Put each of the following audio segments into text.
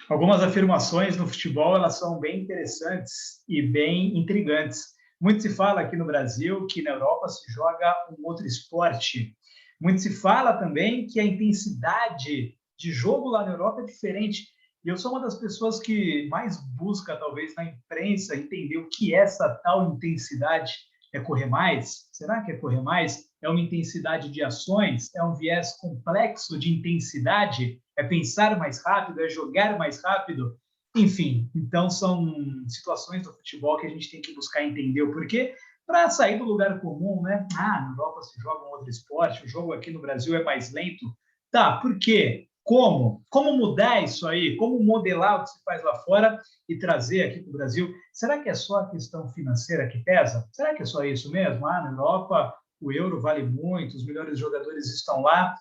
Algumas afirmações no futebol, elas são bem interessantes e bem intrigantes. Muito se fala aqui no Brasil que na Europa se joga um outro esporte. Muito se fala também que a intensidade de jogo lá na Europa é diferente. E eu sou uma das pessoas que mais busca, talvez, na imprensa, entender o que é essa tal intensidade. É correr mais? Será que é correr mais? É uma intensidade de ações? É um viés complexo de intensidade? É pensar mais rápido? É jogar mais rápido? Enfim, então são situações do futebol que a gente tem que buscar entender o porquê para sair do lugar comum, né? Ah, na Europa se joga um outro esporte, o jogo aqui no Brasil é mais lento. Tá, por quê? Como? Como mudar isso aí? Como modelar o que se faz lá fora e trazer aqui para o Brasil? Será que é só a questão financeira que pesa? Será que é só isso mesmo? Ah, na Europa o euro vale muito, os melhores jogadores estão lá,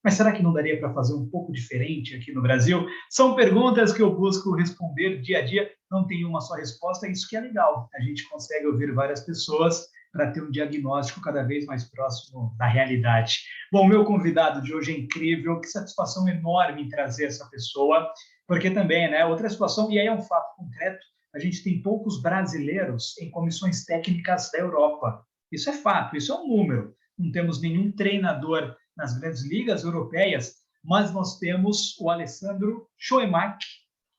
mas será que não daria para fazer um pouco diferente aqui no Brasil? São perguntas que eu busco responder dia a dia, não tem uma só resposta, isso que é legal. A gente consegue ouvir várias pessoas para ter um diagnóstico cada vez mais próximo da realidade. Bom, meu convidado de hoje é incrível, que satisfação enorme em trazer essa pessoa, porque também, né, outra situação, e aí é um fato concreto, a gente tem poucos brasileiros em comissões técnicas da Europa. Isso é fato, isso é um número. Não temos nenhum treinador nas grandes ligas europeias, mas nós temos o Alessandro Schoemak.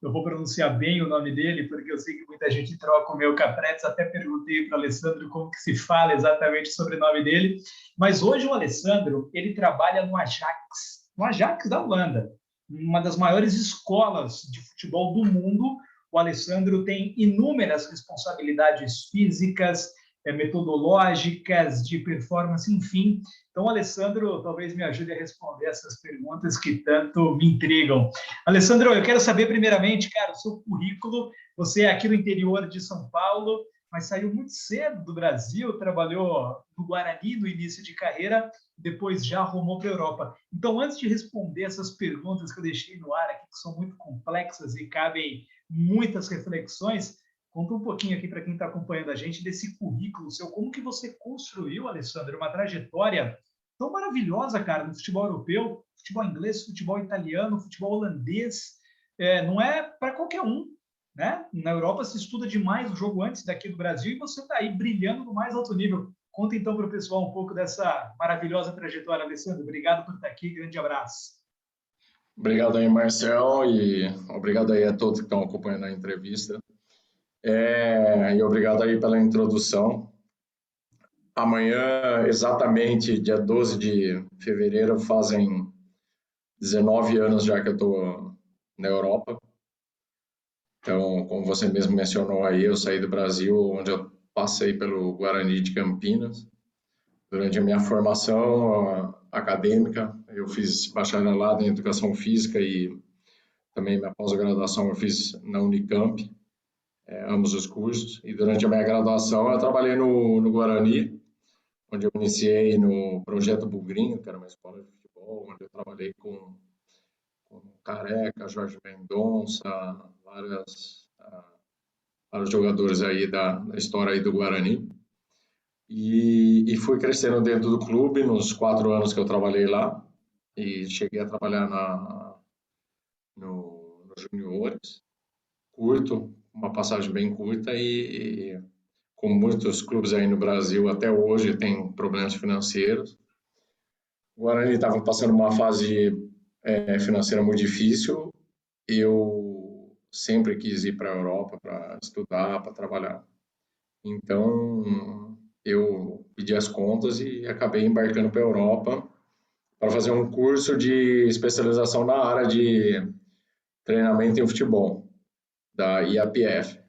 Eu vou pronunciar bem o nome dele, porque eu sei que muita gente troca o meu Capretes. Até perguntei para o Alessandro como que se fala exatamente sobre o nome dele. Mas hoje o Alessandro, ele trabalha no Ajax da Holanda, uma das maiores escolas de futebol do mundo. O Alessandro tem inúmeras responsabilidades físicas, metodológicas, de performance, enfim. Então, Alessandro, talvez me ajude a responder essas perguntas que tanto me intrigam. Alessandro, eu quero saber primeiramente, cara, o seu currículo. Você é aqui no interior de São Paulo, mas saiu muito cedo do Brasil, trabalhou no Guarani no início de carreira, depois já rumou para a Europa. Então, antes de responder essas perguntas que eu deixei no ar aqui, que são muito complexas e cabem muitas reflexões, conta um pouquinho aqui para quem está acompanhando a gente desse currículo seu, como que você construiu, Alessandro, uma trajetória tão maravilhosa, cara, no futebol europeu, futebol inglês, futebol italiano, futebol holandês. Não é para qualquer um, né? Na Europa se estuda demais o jogo antes daqui do Brasil e você está aí brilhando no mais alto nível. Conta então para o pessoal um pouco dessa maravilhosa trajetória, Alessandro. Obrigado por estar aqui, grande abraço. Obrigado aí, Marcel, e obrigado aí a todos que estão acompanhando a entrevista. E obrigado aí pela introdução. Amanhã, exatamente dia 12 de fevereiro, fazem 19 anos já que eu estou na Europa. Então, como você mesmo mencionou aí, eu saí do Brasil, onde eu passei pelo Guarani de Campinas. Durante a minha formação acadêmica, eu fiz bacharelado em Educação Física e também minha pós-graduação eu fiz na Unicamp, ambos os cursos. E durante a minha graduação eu trabalhei no Guarani, onde eu iniciei no Projeto Bugrinho, que era uma escola de futebol, onde eu trabalhei com Careca, Jorge Mendonça, vários jogadores aí da história aí do Guarani. E fui crescendo dentro do clube nos 4 anos que eu trabalhei lá. E cheguei a trabalhar nos juniores, curto, uma passagem bem curta e como muitos clubes aí no Brasil até hoje tem problemas financeiros. O Guarani estava passando uma fase financeira muito difícil. Eu sempre quis ir para a Europa para estudar, para trabalhar. Então, eu pedi as contas e acabei embarcando para a Europa para fazer um curso de especialização na área de treinamento em futebol, da IAPF.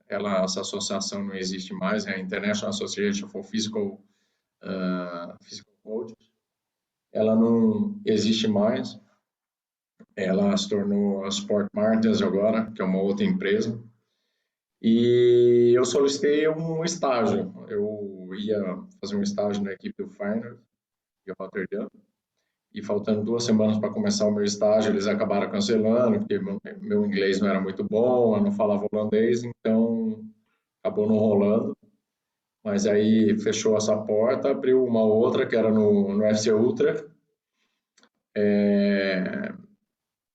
Essa associação não existe mais, é a International Association for Physical Coaches. Ela não existe mais, ela se tornou a Sport Martins agora, que é uma outra empresa. E eu solicitei um estágio. Eu ia fazer um estágio na equipe do Feyenoord de Rotterdam. E faltando 2 semanas para começar o meu estágio, eles acabaram cancelando, porque meu inglês não era muito bom, eu não falava holandês, então acabou não rolando. Mas aí fechou essa porta, abriu uma outra, que era no FC Utrecht.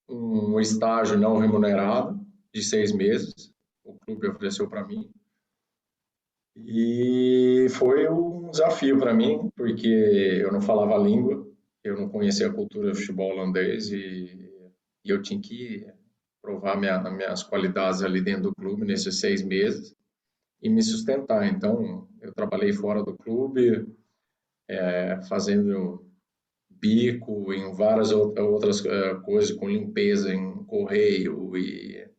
Um estágio não remunerado de 6 meses. O clube ofereceu para mim. E foi um desafio para mim, porque eu não falava a língua, eu não conhecia a cultura do futebol holandês e eu tinha que provar minhas qualidades ali dentro do clube nesses 6 meses e me sustentar. Então, eu trabalhei fora do clube, fazendo bico em várias outras coisas, com limpeza em correio e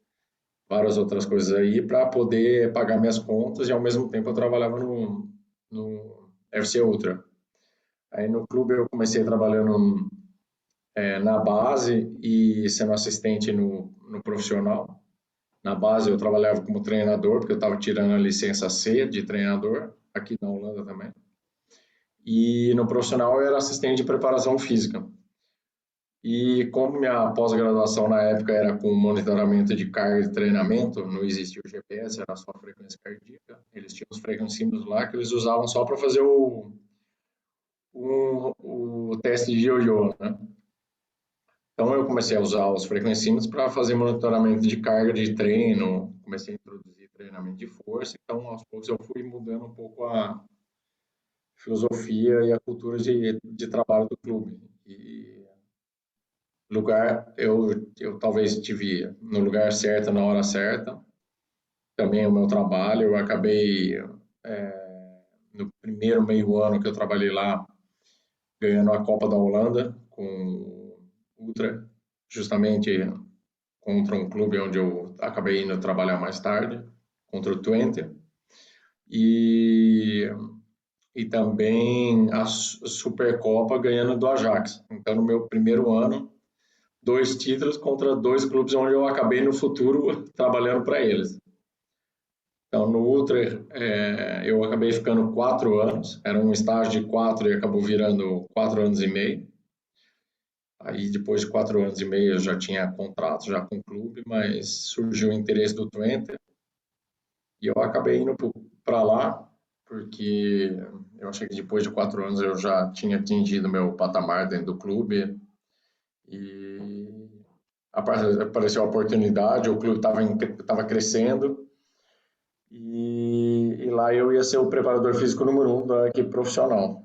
várias outras coisas aí, para poder pagar minhas contas e ao mesmo tempo eu trabalhava no FC Ultra. Aí no clube eu comecei trabalhando na base e sendo assistente no profissional. Na base eu trabalhava como treinador, porque eu estava tirando a licença C de treinador, aqui na Holanda também. E no profissional eu era assistente de preparação física. E como minha pós-graduação na época era com monitoramento de carga de treinamento, não existia o GPS, era só frequência cardíaca. Eles tinham os frequencímetros lá que eles usavam só para fazer o teste de ioiô, né? Então eu comecei a usar os frequencímetros para fazer monitoramento de carga de treino, comecei a introduzir treinamento de força, então aos poucos eu fui mudando um pouco a filosofia e a cultura de trabalho do clube. E eu talvez estive no lugar certo, na hora certa, também o meu trabalho, eu acabei no primeiro meio ano que eu trabalhei lá, ganhando a Copa da Holanda com o Ultra, justamente contra um clube onde eu acabei indo trabalhar mais tarde, contra o Twente, e também a Supercopa ganhando do Ajax. Então, no meu primeiro ano, 2 títulos contra 2 clubes onde eu acabei no futuro trabalhando para eles. Então, no Ultra, eu acabei ficando 4 anos, era um estágio de 4 e acabou virando 4 anos e meio. Aí, depois de 4 anos e meio, eu já tinha contrato já com o clube, mas surgiu o interesse do Twente e eu acabei indo para lá, porque eu achei que depois de 4 anos eu já tinha atingido meu patamar dentro do clube e apareceu a oportunidade, o clube estava crescendo e lá eu ia ser o preparador físico número 1 da equipe profissional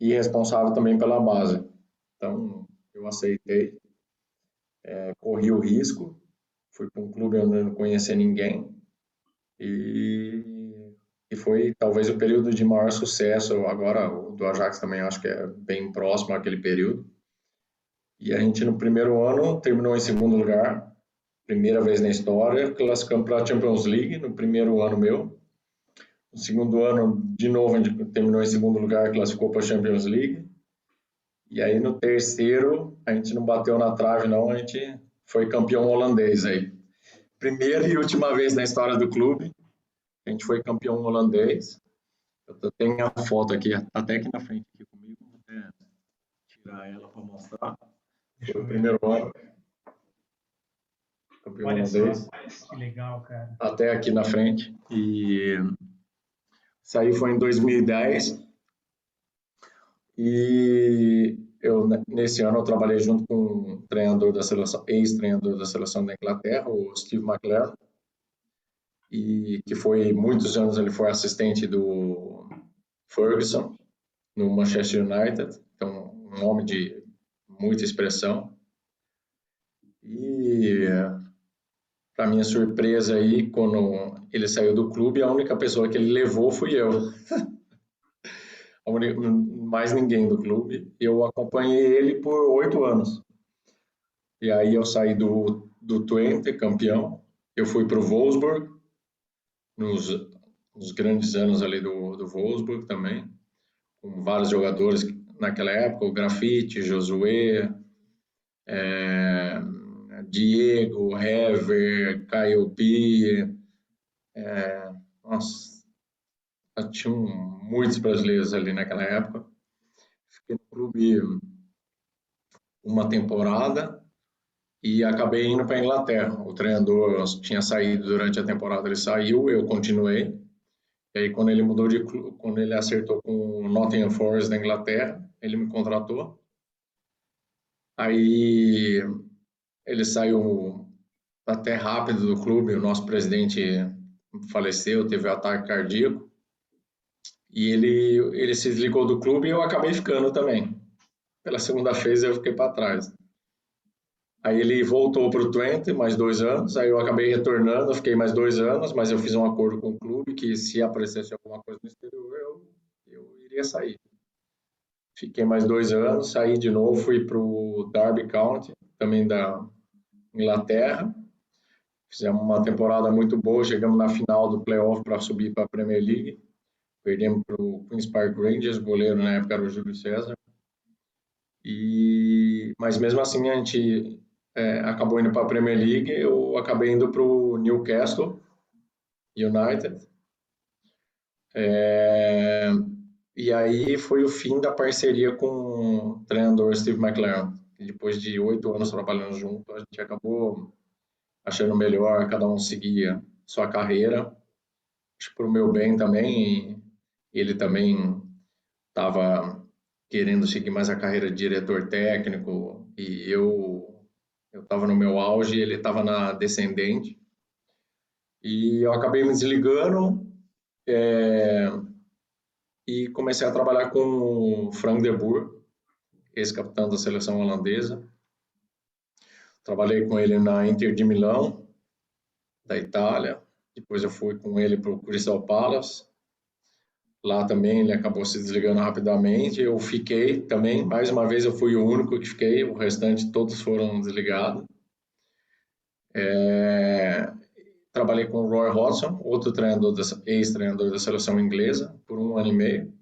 e responsável também pela base. Então, eu aceitei, corri o risco, fui para um clube onde eu não conhecia ninguém e foi talvez o período de maior sucesso. Agora, o do Ajax também eu acho que é bem próximo àquele período. E a gente no primeiro ano terminou em segundo lugar, primeira vez na história, classificamos para a Champions League no primeiro ano meu. No segundo ano, de novo, a gente terminou em segundo lugar, classificou para a Champions League. E aí no terceiro, a gente não bateu na trave não, a gente foi campeão holandês aí. Primeira e última vez na história do clube, a gente foi campeão holandês. Eu tenho a foto aqui, até aqui na frente aqui comigo, vou até tirar ela para mostrar. Foi o primeiro ano, campeão holandês. Que legal, cara. Até aqui na frente. E isso aí foi em 2010. E nesse ano eu trabalhei junto com um treinador da seleção, ex-treinador da seleção da Inglaterra, o Steve McClaren, e que foi muitos anos ele foi assistente do Ferguson no Manchester United, então um homem de muita expressão. E para minha surpresa aí, quando ele saiu do clube, a única pessoa que ele levou fui eu. Mais ninguém do clube. Eu acompanhei ele por 8 anos. E aí eu saí do Twente, campeão. Eu fui para o Wolfsburg, nos grandes anos ali do Wolfsburg também, com vários jogadores naquela época, o Grafite, Josué, Diego, Hever, Caiobi, nossa, tinham muitos brasileiros ali naquela época. Fiquei no clube uma temporada e acabei indo para a Inglaterra. O treinador tinha saído durante a temporada, ele saiu, eu continuei. E aí quando ele mudou de clube, quando ele acertou com o Nottingham Forest da Inglaterra, ele me contratou. Aí ele saiu até rápido do clube. O nosso presidente faleceu, teve um ataque cardíaco. E ele se desligou do clube e eu acabei ficando também. Pela segunda vez eu fiquei para trás. Aí ele voltou para o Twente, mais 2 anos, aí eu acabei retornando, eu fiquei mais 2 anos, mas eu fiz um acordo com o clube que se aparecesse alguma coisa no exterior, eu iria sair. Fiquei mais 2 anos, saí de novo, fui para o Derby County, também da Inglaterra. Fizemos uma temporada muito boa, chegamos na final do playoff para subir para a Premier League. Perdemos para o Queen's Park Rangers, o goleiro na época era o Júlio César. Mas mesmo assim a gente acabou indo para a Premier League, eu acabei indo para o Newcastle United. E aí foi o fim da parceria com o treinador Steve McLaren. Depois de 8 anos trabalhando junto, a gente acabou achando melhor cada um seguir sua carreira. Acho para o meu bem também. Ele também estava querendo seguir mais a carreira de diretor técnico e eu estava no meu auge e ele estava na descendente. E eu acabei me desligando e comecei a trabalhar com o Frank de Boer, ex-capitão da seleção holandesa. Trabalhei com ele na Inter de Milão, da Itália. Depois eu fui com ele para o Crystal Palace. Lá também ele acabou se desligando rapidamente. Eu fiquei também, mais uma vez eu fui o único que fiquei, o restante todos foram desligados. Trabalhei com o Roy Hodgson, outro treinador, ex-treinador da seleção inglesa, por 1 ano e meio.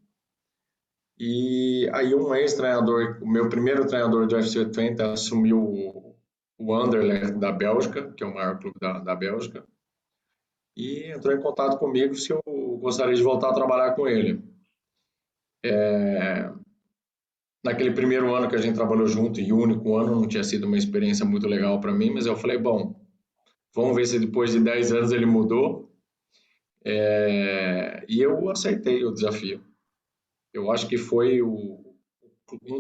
E aí um ex-treinador, o meu primeiro treinador do FC Twente assumiu o Anderlecht da Bélgica, que é o maior clube da Bélgica, e entrou em contato comigo se eu gostaria de voltar a trabalhar com ele. Naquele primeiro ano que a gente trabalhou junto, e o único ano, não tinha sido uma experiência muito legal para mim, mas eu falei, bom, vamos ver se depois de 10 anos ele mudou. E eu aceitei o desafio. Eu acho que foi um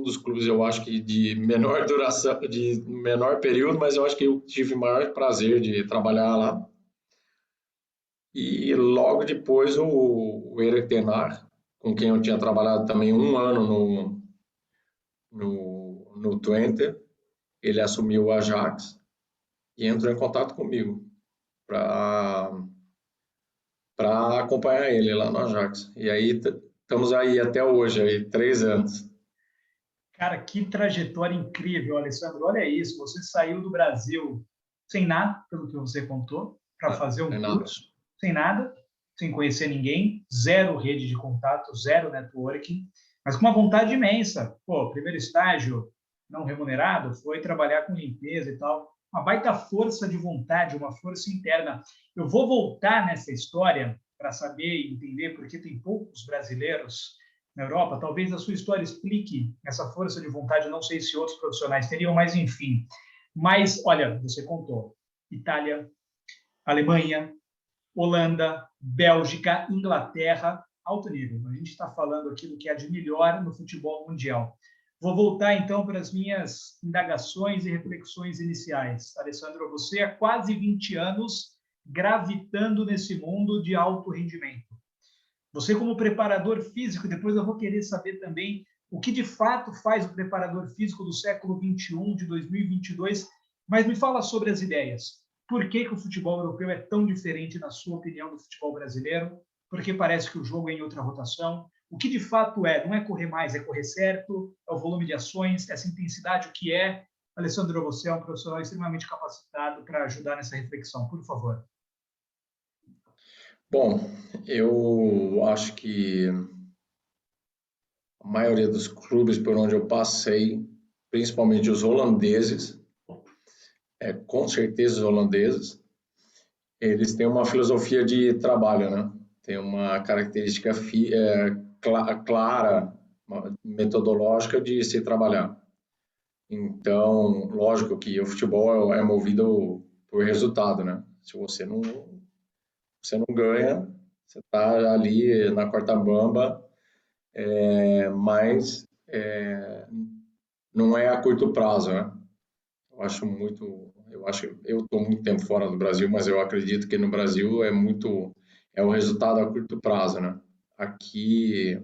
dos clubes, eu acho que de menor duração, de menor período, mas eu acho que eu tive maior prazer de trabalhar lá. E logo depois o Erik ten Hag, com quem eu tinha trabalhado também 1 ano no Twente, ele assumiu o Ajax e entrou em contato comigo para acompanhar ele lá no Ajax. E aí estamos aí até hoje, aí 3 anos. Cara, que trajetória incrível, Alessandro. Olha isso, você saiu do Brasil sem nada, pelo que você contou, para fazer um curso, sem nada, sem conhecer ninguém, zero rede de contato, zero networking, mas com uma vontade imensa. Pô, primeiro estágio não remunerado foi trabalhar com limpeza e tal. Uma baita força de vontade, uma força interna. Eu vou voltar nessa história para saber e entender por que tem poucos brasileiros na Europa. Talvez a sua história explique essa força de vontade. Não sei se outros profissionais teriam, mas enfim. Mas, olha, você contou. Itália, Alemanha, Holanda, Bélgica, Inglaterra, alto nível. A gente está falando aqui do que há de melhor no futebol mundial. Vou voltar, então, para as minhas indagações e reflexões iniciais. Alessandro, você há quase 20 anos gravitando nesse mundo de alto rendimento. Você como preparador físico, depois eu vou querer saber também o que de fato faz o preparador físico do século 21, de 2022, mas me fala sobre as ideias. Por que o futebol europeu é tão diferente, na sua opinião, do futebol brasileiro? Porque parece que o jogo é em outra rotação. O que de fato é? Não é correr mais, é correr certo? É o volume de ações? Essa intensidade, o que é? Alessandro, você é um profissional extremamente capacitado para ajudar nessa reflexão. Por favor. Bom, eu acho que a maioria dos clubes por onde eu passei, principalmente os holandeses, com certeza os holandeses, eles têm uma filosofia de trabalho, né? Tem uma característica clara, metodológica de se trabalhar. Então, lógico que o futebol é movido por resultado, né? Se você não ganha, você está ali na quarta bamba, mas não é a curto prazo, né? Eu estou muito tempo fora do Brasil, mas eu acredito que no Brasil é o resultado a curto prazo, né? Aqui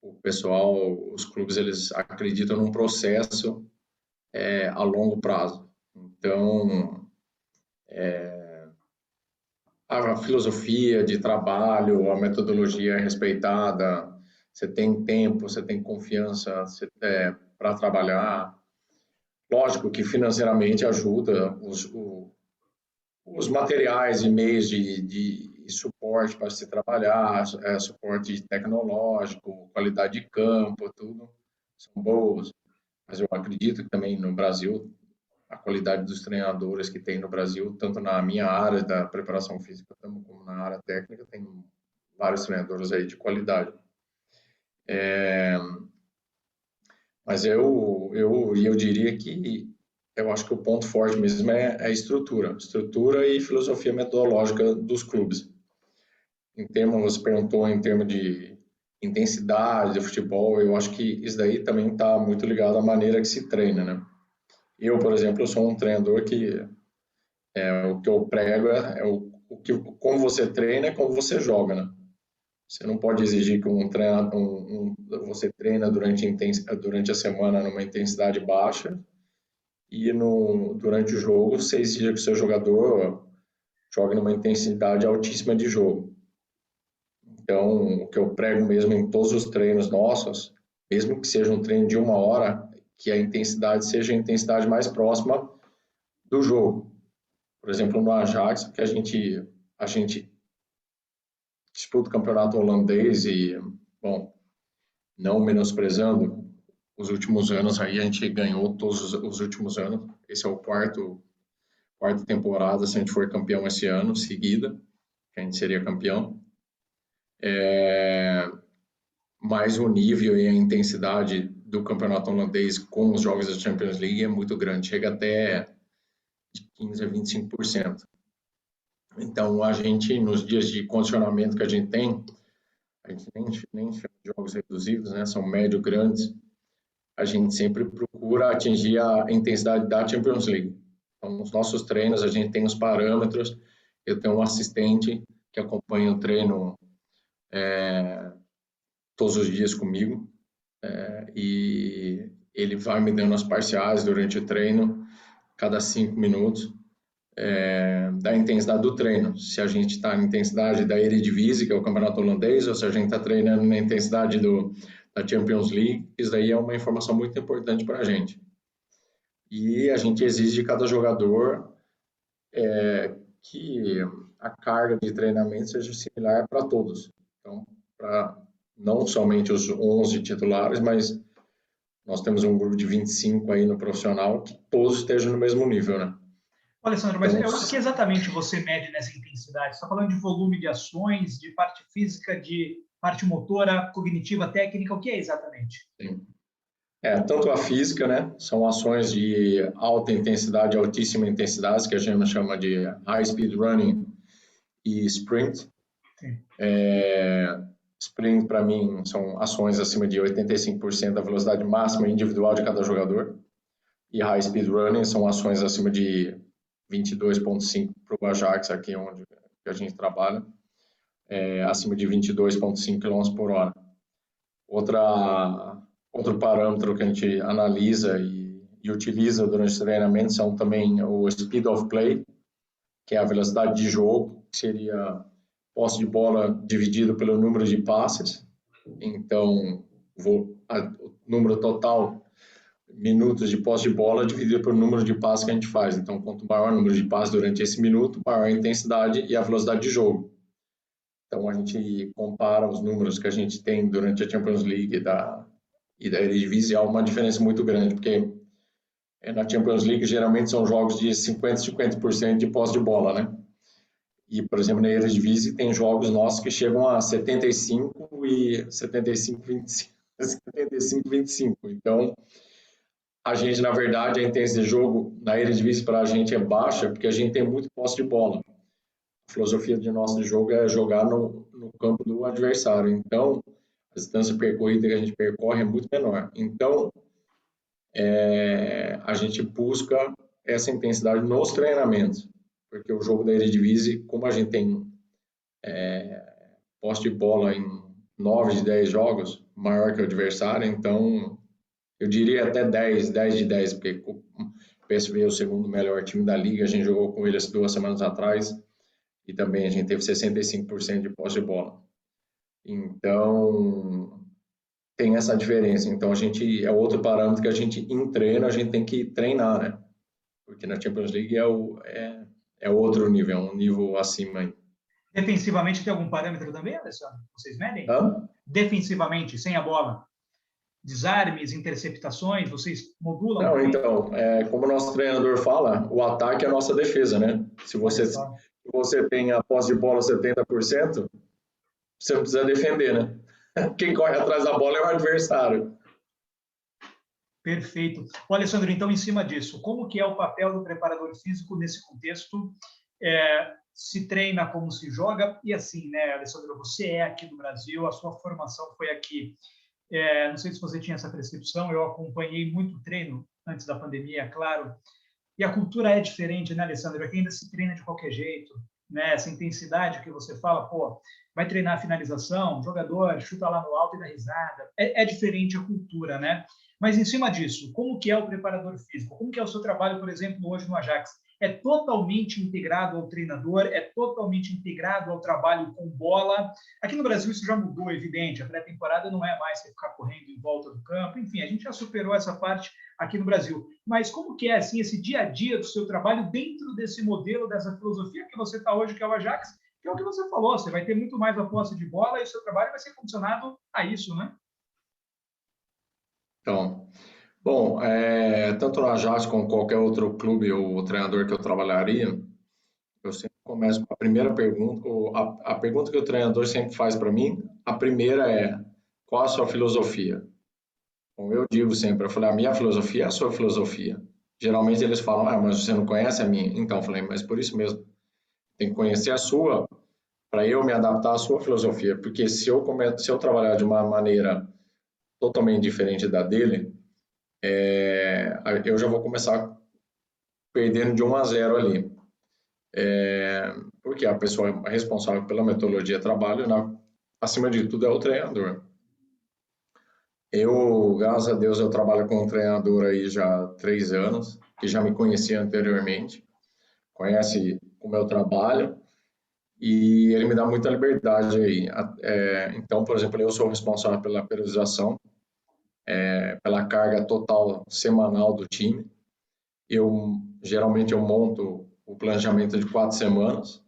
o pessoal, os clubes, eles acreditam num processo a longo prazo. Então, a filosofia de trabalho, a metodologia é respeitada, você tem tempo, você tem confiança para trabalhar. Lógico que financeiramente ajuda os materiais e meios de suporte para se trabalhar, suporte tecnológico, qualidade de campo, tudo são boas. Mas eu acredito que também no Brasil, a qualidade dos treinadores que tem no Brasil, tanto na minha área da preparação física como na área técnica, tem vários treinadores aí de qualidade. Mas eu diria que eu acho que o ponto forte mesmo é a estrutura e filosofia metodológica dos clubes. Você perguntou em termos de intensidade de futebol, eu acho que isso daí também está muito ligado à maneira que se treina, né? Eu, por exemplo, eu sou um treinador que o que eu prego como você treina é como você joga, né? Você não pode exigir que você treina durante a semana numa intensidade baixa e durante o jogo você exige que o seu jogador jogue numa intensidade altíssima de jogo. Então, o que eu prego mesmo em todos os treinos nossos, mesmo que seja um treino de 1 hora, que a intensidade seja a intensidade mais próxima do jogo. Por exemplo, no Ajax, que a gente disputa o campeonato holandês e, bom, não menosprezando os últimos anos, aí a gente ganhou todos os últimos anos. Esse é o quarta temporada, se a gente for campeão esse ano, seguida, que a gente seria campeão. Mas o nível e a intensidade do campeonato holandês com os jogos da Champions League é muito grande, chega até de 15% a 25%. Então, a gente, nos dias de condicionamento que a gente tem, a gente nem chama de jogos reduzidos, né? São médio grandes, a gente sempre procura atingir a intensidade da Champions League. Então, nos nossos treinos, a gente tem os parâmetros, eu tenho um assistente que acompanha o treino todos os dias comigo, e ele vai me dando as parciais durante o treino, cada 5 minutos, da intensidade do treino. Se a gente está na intensidade da Eredivisie, que é o campeonato holandês, ou se a gente está treinando na intensidade da Champions League, isso daí é uma informação muito importante para a gente. E a gente exige de cada jogador que a carga de treinamento seja similar para todos. Então, para não somente os 11 titulares, mas nós temos um grupo de 25 aí no profissional, que todos estejam no mesmo nível, né? Alessandro, mas o que exatamente você mede nessa intensidade? Você está falando de volume de ações, de parte física, de parte motora, cognitiva, técnica, o que é exatamente? Sim. Tanto a física, né? São ações de alta intensidade, altíssima intensidade, que a gente chama de high speed running e sprint. Sprint, para mim, são ações acima de 85% da velocidade máxima individual de cada jogador. E high speed running são ações acima de 22,5 para o Ajax, aqui onde a gente trabalha, acima de 22,5 km por hora. Outro parâmetro que a gente analisa e utiliza durante o treinamento são também o speed of play, que é a velocidade de jogo, que seria posse de bola dividido pelo número de passes. Então, o número total minutos de posse de bola dividido pelo número de passes que a gente faz. Então, quanto maior o número de passes durante esse minuto, maior a intensidade e a velocidade de jogo. Então, a gente compara os números que a gente tem durante a Champions League e da Eredivisie, há uma diferença muito grande, porque na Champions League geralmente são jogos de 50% de posse de bola, né? E, por exemplo, na Eredivisie tem jogos nossos que chegam a 75 e 25. Então, a gente, na verdade, a intensidade de jogo na Eredivisie para a gente é baixa, porque a gente tem muito posse de bola. A filosofia de nosso jogo é jogar no campo do adversário. Então, a distância percorrida que a gente percorre é muito menor. Então, a gente busca essa intensidade nos treinamentos, porque o jogo da Eredivisie, como a gente tem posse de bola em 9 de 10 jogos, maior que o adversário, então eu diria até 10 de 10, porque o PSV é o segundo melhor time da liga, a gente jogou com eles 2 semanas atrás, e também a gente teve 65% de posse de bola. Então, tem essa diferença. Então, é outro parâmetro que a gente, em treino, a gente tem que treinar, né? Porque na Champions League é outro nível, é um nível acima aí. Defensivamente tem algum parâmetro também, Alessandro? Vocês medem? Hã? Defensivamente, sem a bola. Desarmes, interceptações, vocês modulam? Não, também? então, como o nosso treinador fala, o ataque é a nossa defesa, né? Se você tem a posse de bola 70%, você não precisa defender, né? Quem corre atrás da bola é o adversário. Perfeito. Ô, Alessandro, então, em cima disso, como que é o papel do preparador físico nesse contexto? Se treina como se joga? E assim, né, Alessandro, você é aqui do Brasil, a sua formação foi aqui. Não sei se você tinha essa percepção, eu acompanhei muito treino antes da pandemia, é claro, e a cultura é diferente, né, Alessandro? Aqui ainda se treina de qualquer jeito, né? Essa intensidade que você fala, pô, vai treinar a finalização, jogador chuta lá no alto e dá risada. É diferente a cultura, né? Mas em cima disso, como que é o preparador físico? Como que é o seu trabalho, por exemplo, hoje no Ajax? É totalmente integrado ao treinador, é totalmente integrado ao trabalho com bola. Aqui no Brasil isso já mudou, é evidente. A pré-temporada não é mais você ficar correndo em volta do campo. Enfim, a gente já superou essa parte aqui no Brasil. Mas como que é assim esse dia a dia do seu trabalho dentro desse modelo, dessa filosofia que você está hoje, que é o Ajax, que é o que você falou, você vai ter muito mais a posse de bola e o seu trabalho vai ser condicionado a isso, né? Então, bom, tanto no Ajax como qualquer outro clube ou treinador que eu trabalharia, eu sempre começo com a primeira pergunta, a pergunta que o treinador sempre faz para mim, a primeira é, qual a sua filosofia? Como eu digo sempre, eu falei, a minha filosofia é a sua filosofia. Geralmente eles falam, mas você não conhece a minha? Então, eu falei, mas por isso mesmo, tem que conhecer a sua, para eu me adaptar à sua filosofia, porque se eu trabalhar de uma maneira totalmente diferente da dele, eu já vou começar perdendo de 1-0 ali. Porque a pessoa responsável pela metodologia de trabalho, acima de tudo, é o treinador. Graças a Deus, eu trabalho com um treinador aí já há 3 anos, que já me conhecia anteriormente, conhece o meu trabalho, e ele me dá muita liberdade aí. Então, por exemplo, eu sou responsável pela periodização, pela carga total semanal do time. Geralmente eu monto o planejamento de 4 semanas,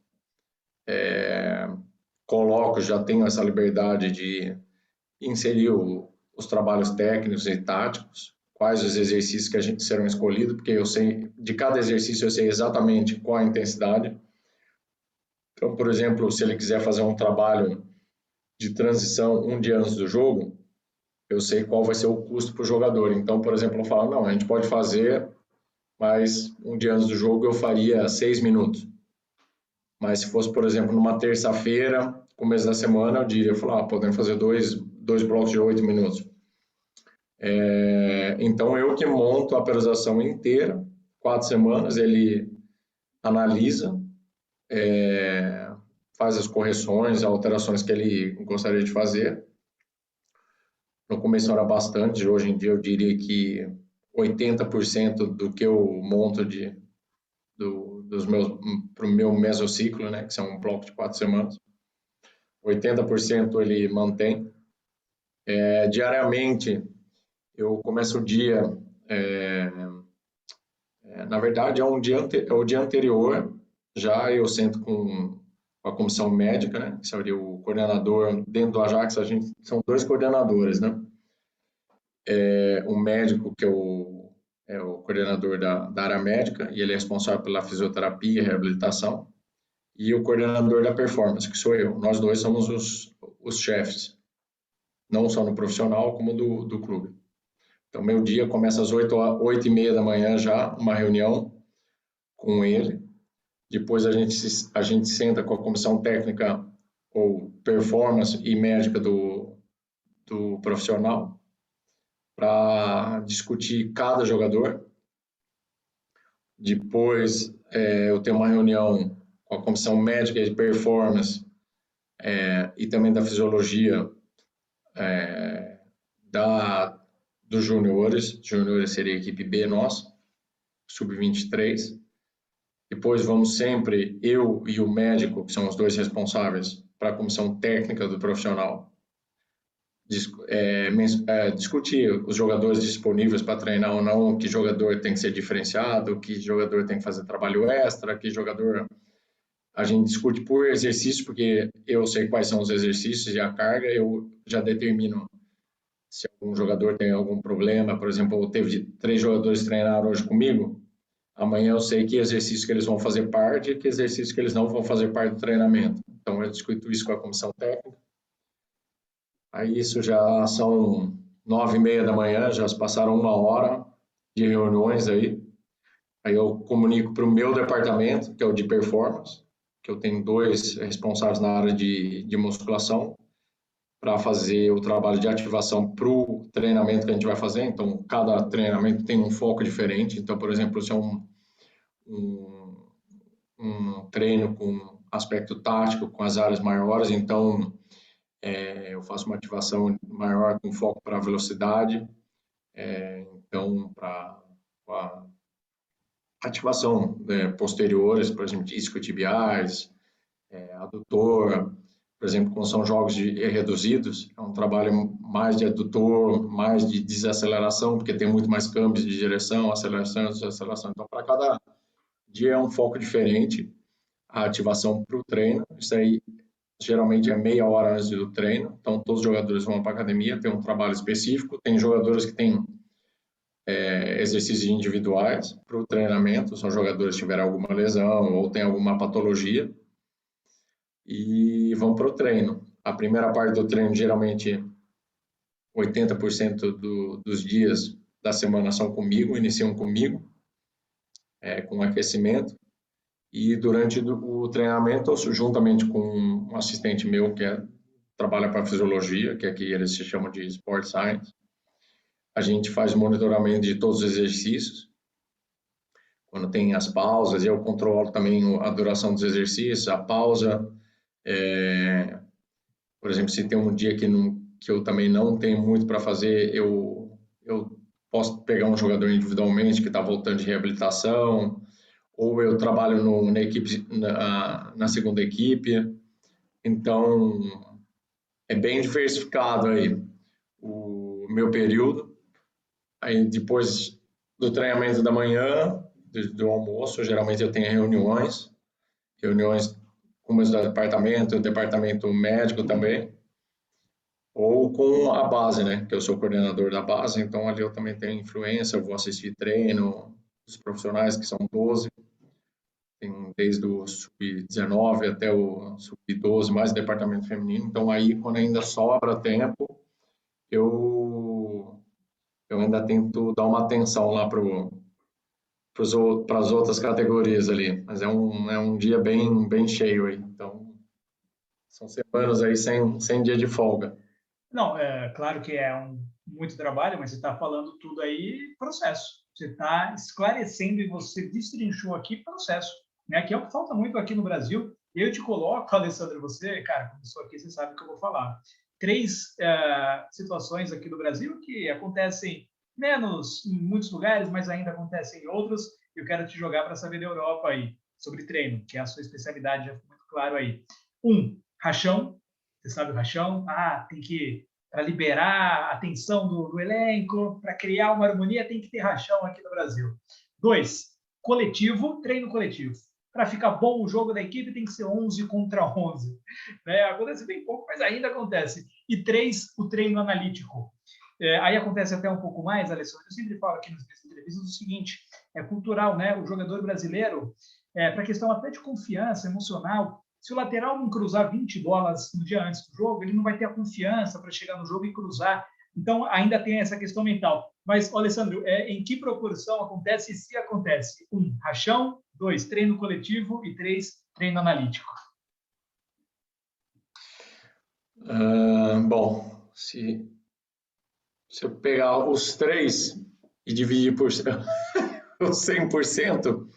já tenho essa liberdade de inserir os trabalhos técnicos e táticos, quais os exercícios que a gente serão escolhidos, porque eu sei, de cada exercício eu sei exatamente qual a intensidade. Então, por exemplo, se ele quiser fazer um trabalho de transição um dia antes do jogo, eu sei qual vai ser o custo para o jogador. Então, por exemplo, eu falo, não, a gente pode fazer, mas um dia antes do jogo eu faria 6 minutos. Mas se fosse, por exemplo, numa terça-feira, começo da semana, eu diria, podemos fazer dois blocos de 8 minutos. Então, eu que monto a periodização inteira, 4 semanas, ele analisa, faz as correções, alterações que ele gostaria de fazer. No começo era bastante, hoje em dia eu diria que 80% do que eu monto para o meu mesociclo, né, que são um bloco de 4 semanas, 80% ele mantém. Diariamente, eu começo o dia, na verdade é o dia anterior, já eu sento com a comissão médica, né, que seria o coordenador. Dentro do Ajax são 2 coordenadores, né, um médico que é o coordenador da área médica, e ele é responsável pela fisioterapia e reabilitação, e o coordenador da performance, que sou eu. Nós dois somos os chefes, não só no profissional, como do clube. Então, meu dia começa às 8h30 da manhã já, uma reunião com ele. Depois a gente senta com a comissão técnica ou performance e médica do profissional para discutir cada jogador. Depois, eu tenho uma reunião com a comissão médica de performance e também da fisiologia dos juniores. Juniores seria a equipe B nossa, sub-23. Depois vamos sempre, eu e o médico, que são os dois responsáveis, para a comissão técnica do profissional, discutir os jogadores disponíveis para treinar ou não, que jogador tem que ser diferenciado, que jogador tem que fazer trabalho extra, que jogador... A gente discute por exercício, porque eu sei quais são os exercícios e a carga, eu já determino se algum jogador tem algum problema. Por exemplo, teve 3 jogadores que treinaram hoje comigo, amanhã eu sei que exercício que eles vão fazer parte e que exercício que eles não vão fazer parte do treinamento. Então, eu discuto isso com a comissão técnica. Aí isso já são 9h30 da manhã, já se passaram 1 hora de reuniões aí. Aí eu comunico para o meu departamento, que é o de performance, que eu tenho 2 responsáveis na área de musculação, para fazer o trabalho de ativação para o treinamento que a gente vai fazer. Então, cada treinamento tem um foco diferente. Então, por exemplo, se é um treino com aspecto tático, com as áreas maiores, então eu faço uma ativação maior com foco para a velocidade, então para a ativação posteriores, por exemplo, isquiotibiais, adutor, por exemplo, quando são jogos reduzidos, é um trabalho mais de adutor, mais de desaceleração, porque tem muito mais câmbios de direção, aceleração, desaceleração. Então, para cada dia é um foco diferente, a ativação para o treino. Isso aí geralmente é meia hora antes do treino, então todos os jogadores vão para a academia, tem um trabalho específico, tem jogadores que têm exercícios individuais para o treinamento, são jogadores que tiveram alguma lesão ou tem alguma patologia, e vão para o treino. A primeira parte do treino, geralmente 80% dos dias da semana são comigo, iniciam comigo, com aquecimento. E durante o treinamento, juntamente com um assistente meu que trabalha para fisiologia, que aqui eles se chamam de Sport Science, a gente faz monitoramento de todos os exercícios. Quando tem as pausas, eu controlo também a duração dos exercícios, a pausa. Por exemplo, se tem um dia que eu também não tenho muito para fazer, eu posso pegar um jogador individualmente que está voltando de reabilitação, ou eu trabalho na equipe, na segunda equipe. Então, é bem diversificado aí o meu período. Aí, depois do treinamento da manhã, do almoço, geralmente eu tenho reuniões com o departamento médico também, ou com a base, né, que eu sou coordenador da base, então ali eu também tenho influência, eu vou assistir treino dos profissionais, que são 12, tem desde o sub-19 até o sub-12, mais o departamento feminino, então aí quando ainda sobra tempo, eu ainda tento dar uma atenção lá para as outras categorias ali, mas é um dia bem cheio aí, então são semanas aí sem dia de folga. Não, é claro que muito trabalho, mas você está falando tudo aí, processo. Você está esclarecendo e você destrinchou aqui processo, né? Que é o que falta muito aqui no Brasil. Eu te coloco, Alessandro, você, cara, começou aqui, você sabe o que eu vou falar. 3 situações aqui no Brasil que acontecem menos em muitos lugares, mas ainda acontecem em outros. Eu quero te jogar para saber da Europa aí, sobre treino, que é a sua especialidade, já foi muito claro aí. 1, rachão. Você sabe o rachão? Tem que, para liberar a atenção do elenco, para criar uma harmonia, tem que ter rachão aqui no Brasil. 2, coletivo, treino coletivo. Para ficar bom o jogo da equipe, tem que ser 11 contra 11. Né? Acontece bem pouco, mas ainda acontece. E 3, o treino analítico. Aí acontece até um pouco mais, Alessandro. Eu sempre falo aqui nas minhas entrevistas o seguinte: é cultural, né? O jogador brasileiro, para questão até de confiança emocional, se o lateral não cruzar 20 bolas no dia antes do jogo, ele não vai ter a confiança para chegar no jogo e cruzar. Então, ainda tem essa questão mental. Mas, Alessandro, em que proporção acontece e se acontece? 1, rachão. 2, treino coletivo. E 3, treino analítico. Bom, se eu pegar os 3 e dividir por 100%,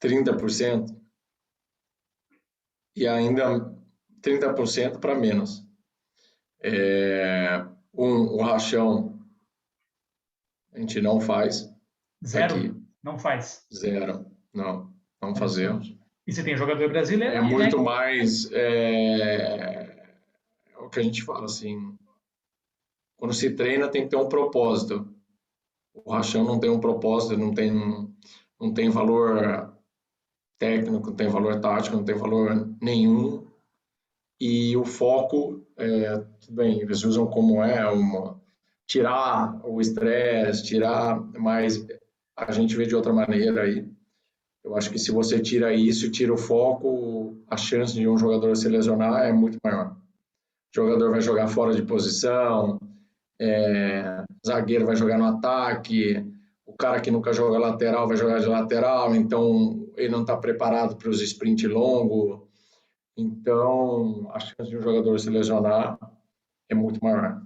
30% e ainda 30% para menos. O rachão a gente não faz. Zero? Aqui. Não faz. Zero. Não fazemos. E você tem jogador brasileiro É aí, né? muito mais o que a gente fala assim, quando se treina tem que ter um propósito. O rachão não tem um propósito, não tem valor técnico, não tem valor tático, não tem valor nenhum. E o foco, tudo bem, eles usam como tirar o estresse, mas a gente vê de outra maneira aí. Eu acho que se você tira isso, tira o foco, a chance de um jogador se lesionar é muito maior. O jogador vai jogar fora de posição, zagueiro vai jogar no ataque, o cara que nunca joga lateral vai jogar de lateral, então ele não está preparado para os sprint longo. Então, a chance de um jogador se lesionar é muito maior.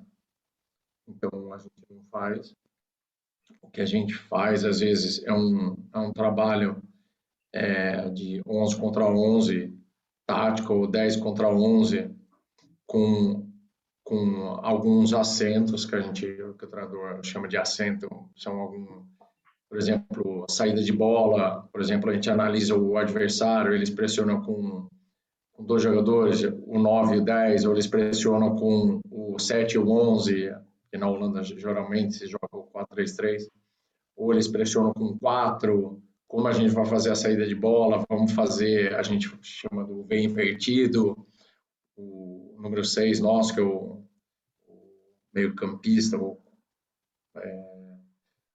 Então, a gente não faz. O que a gente faz, às vezes, é um trabalho de 11 contra 11, tático, ou 10 contra 11, com alguns assentos que o treinador chama de assento. São por exemplo, saída de bola. Por exemplo, a gente analisa o adversário, eles pressionam com dois jogadores, o 9 e o 10, ou eles pressionam com o 7 e o 11, que na Holanda geralmente se joga o 4-3-3, ou eles pressionam com 4, como a gente vai fazer a saída de bola, vamos fazer, a gente chama do V invertido, o número 6 nosso, que é o meio-campista, o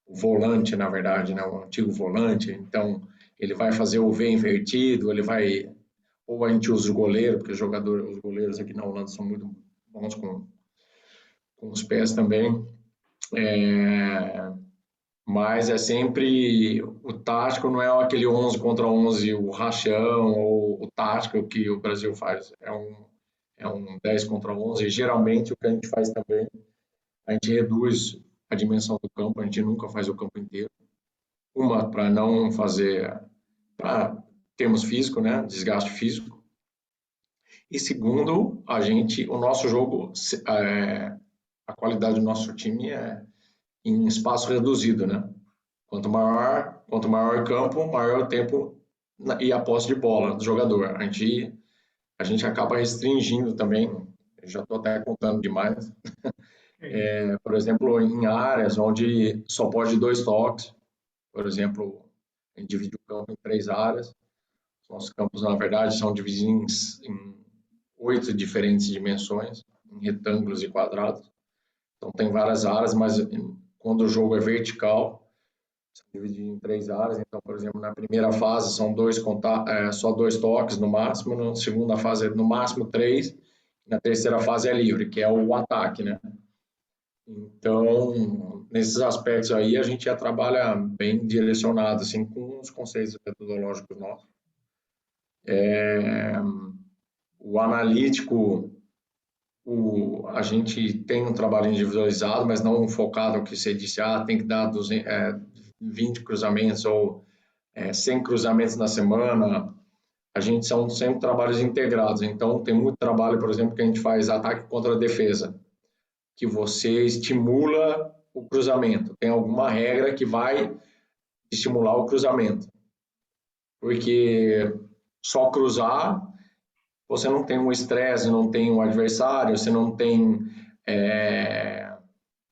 volante, na verdade, né, o antigo volante, então ele vai fazer o V invertido, ele vai. Ou a gente usa o goleiro, porque os goleiros aqui na Holanda são muito bons com os pés também. Mas é sempre o tático, não é aquele 11 contra 11, o rachão, ou o tático que o Brasil faz. É um 10 contra 11. E geralmente o que a gente faz também, a gente reduz a dimensão do campo, a gente nunca faz o campo inteiro. Uma, para não fazer, para termos físico, né? Desgaste físico. E segundo, o nosso jogo, a qualidade do nosso time é em espaço reduzido, né? Quanto maior o campo, maior o tempo e a posse de bola do jogador. A gente acaba restringindo também, já estou até contando demais, por exemplo, em áreas onde só pode 2 toques, por exemplo, a gente divide o campo em 3 áreas. Os nossos campos, na verdade, são divididos em 8 diferentes dimensões, em retângulos e quadrados. Então, tem várias áreas, mas quando o jogo é vertical, são divididos em 3 áreas. Então, por exemplo, na primeira fase são só 2 toques no máximo, na segunda fase é no máximo 3, na terceira fase é livre, que é o ataque, né? Então, nesses aspectos aí, a gente já trabalha bem direcionado, assim, com os conceitos metodológicos nossos. O analítico, a gente tem um trabalho individualizado, mas não focado no que você disse, tem que dar 20 cruzamentos ou 100 cruzamentos na semana. A gente são sempre trabalhos integrados, então tem muito trabalho, por exemplo, que a gente faz ataque contra a defesa, que você estimula o cruzamento. Tem alguma regra que vai estimular o cruzamento, porque só cruzar, você não tem um estresse, não tem um adversário, você não tem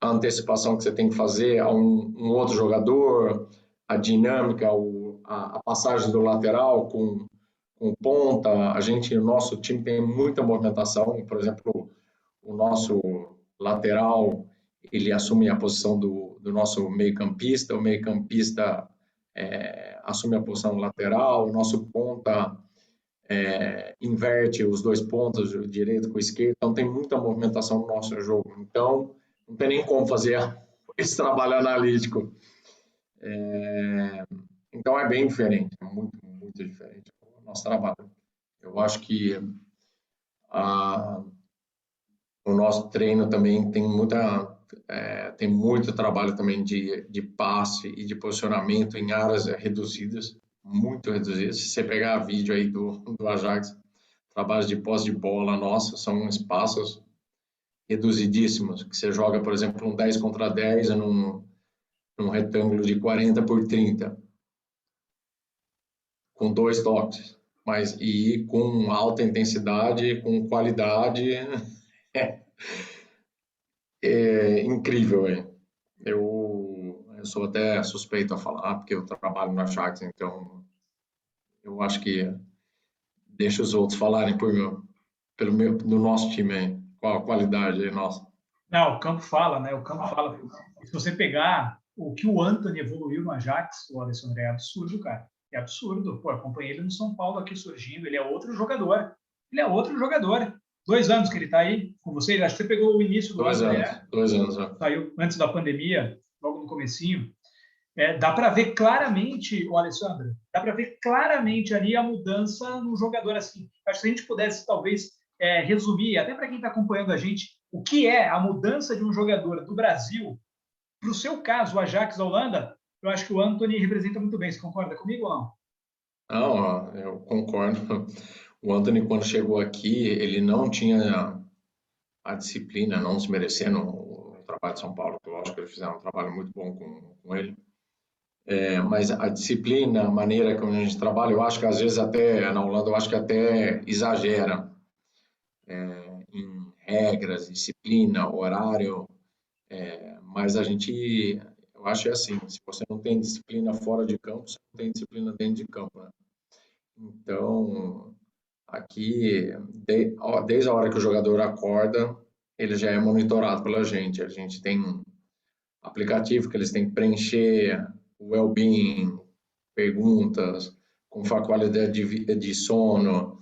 a antecipação que você tem que fazer a um outro jogador, a dinâmica, a passagem do lateral com ponta. O nosso time tem muita movimentação, por exemplo, o nosso lateral, ele assume a posição do nosso meio-campista, o meio-campista assume a posição lateral, o nosso ponta inverte os 2 pontos, o direito com o esquerdo, então tem muita movimentação no nosso jogo. Então, não tem nem como fazer esse trabalho analítico. Então, é bem diferente, é muito, muito diferente o nosso trabalho. Eu acho que o nosso treino também tem muita tem muito trabalho também de passe e de posicionamento em áreas reduzidas, muito reduzidas. Se você pegar vídeo aí do Ajax, trabalhos de posse de bola, nossa, são espaços reduzidíssimos, que você joga, por exemplo, um 10 contra 10 num retângulo de 40 por 30, com 2 toques, e com alta intensidade, com qualidade, é incrível, eu sou até suspeito a falar, porque eu trabalho na Ajax, então eu acho que deixa os outros falarem do nosso time aí, qual a qualidade aí nossa. Não, o campo fala, né? O campo fala. Se você pegar o que o Antony evoluiu no Ajax, o Alessandro, é absurdo, cara. É absurdo. Pô, acompanhei ele no São Paulo aqui surgindo. Ele é outro jogador. Ele é outro jogador. 2 anos que ele está aí com você. Acho que você pegou o início do Antony, né? 2 anos, né? Saiu antes da pandemia, logo no comecinho. Dá para ver claramente, o Alessandro, dá para ver claramente ali a mudança no jogador. Assim, acho que se a gente pudesse, talvez, resumir, até para quem está acompanhando a gente, o que é a mudança de um jogador do Brasil para o seu caso, o Ajax da Holanda, eu acho que o Antony representa muito bem. Você concorda comigo ou não? Não, eu concordo. O Antony, quando chegou aqui, ele não tinha a disciplina, não desmerecendo o trabalho de São Paulo, que eu acho que eles fizeram um trabalho muito bom com ele. Mas a disciplina, a maneira como a gente trabalha, eu acho que às vezes até, na Holanda, eu acho que até exagera em regras, disciplina, horário, mas eu acho assim, se você não tem disciplina fora de campo, você não tem disciplina dentro de campo, né? Então, aqui, desde a hora que o jogador acorda, ele já é monitorado pela gente. A gente tem um aplicativo que eles têm que preencher, o well-being, perguntas, como foi a qualidade de sono,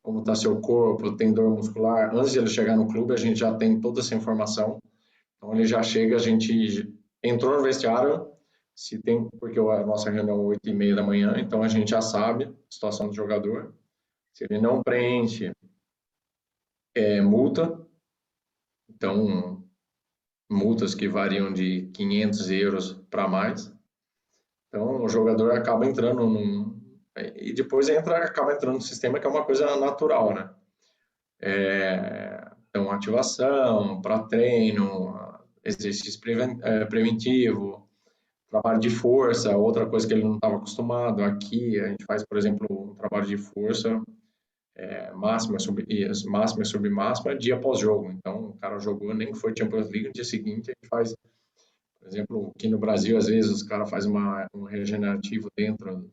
como está seu corpo, tem dor muscular. Antes de ele chegar no clube, a gente já tem toda essa informação. Então, ele já chega, a gente entrou no vestiário, se tem, porque a nossa reunião é 8h30 da manhã, então a gente já sabe a situação do jogador. Se ele não preenche, multa. Então, multas que variam de 500 euros para mais. Então, o jogador acaba entrando e depois acaba entrando no sistema, que é uma coisa natural, né? Então, ativação, para treino, exercício preventivo, trabalho de força, outra coisa que ele não estava acostumado. Aqui, a gente faz, por exemplo, um trabalho de força máxima sobre máxima dia após jogo. Então, o cara jogou, nem foi Champions League, no dia seguinte a gente faz, por exemplo, aqui no Brasil, às vezes os caras fazem um regenerativo dentro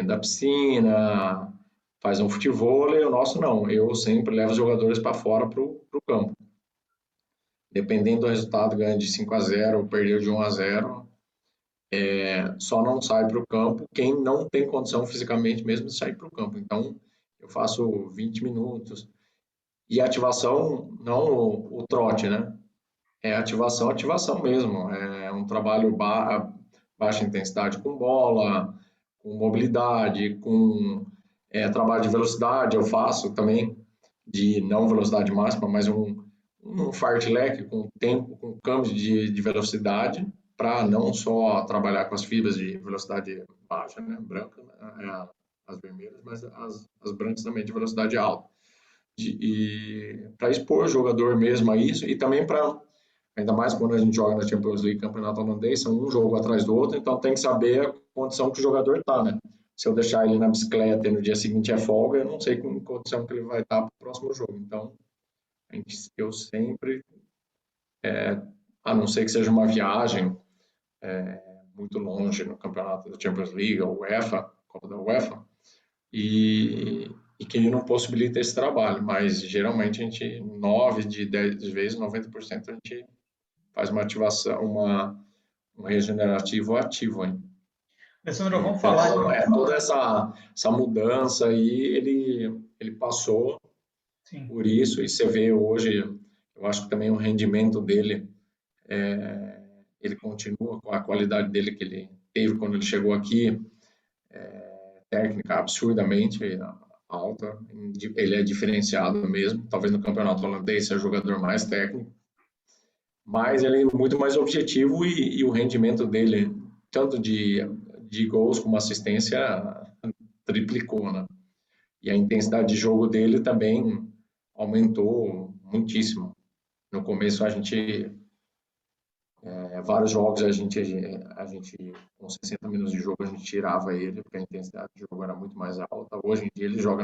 da piscina, faz um futevôlei, o nosso não. Eu sempre levo os jogadores para fora para o campo. Dependendo do resultado, ganha de 5-0 ou perdeu de 1-0, só não sai para o campo quem não tem condição fisicamente mesmo de sair para o campo. Então, eu faço 20 minutos. E ativação, não o trote, né? É ativação mesmo. É um trabalho baixa intensidade com bola, com mobilidade, com trabalho de velocidade. Eu faço também, de não velocidade máxima, mas um fartlek com tempo, com câmbio de velocidade, para não só trabalhar com as fibras de velocidade baixa, né? Branca, as vermelhas, mas as brancas também de velocidade alta. Para expor o jogador mesmo a isso, e também para, ainda mais quando a gente joga na Champions League, campeonato holandês, são um jogo atrás do outro, então tem que saber a condição que o jogador está, né? Se eu deixar ele na bicicleta e no dia seguinte é folga, eu não sei com que condição que ele vai estar para o próximo jogo. Então, eu sempre, a não ser que seja uma viagem muito longe no campeonato da Champions League, ou UEFA, Copa da UEFA, e que ele não possibilita esse trabalho, mas geralmente a gente, 9 de 10 vezes, 90% a gente faz uma ativação, um regenerativo ativo, hein? Alessandro, vamos Então, falar. toda essa mudança aí, ele passou Sim. por isso, e você vê hoje, eu acho que também o rendimento dele, ele continua com a qualidade dele que ele teve quando ele chegou aqui, técnica absurdamente alta, ele é diferenciado mesmo, talvez no campeonato holandês seja o jogador mais técnico, mas ele é muito mais objetivo e o rendimento dele, tanto de gols como assistência, triplicou, né? E a intensidade de jogo dele também aumentou muitíssimo. No começo vários jogos a gente com 60 minutos de jogo a gente tirava ele porque a intensidade de jogo era muito mais alta. Hoje em dia ele joga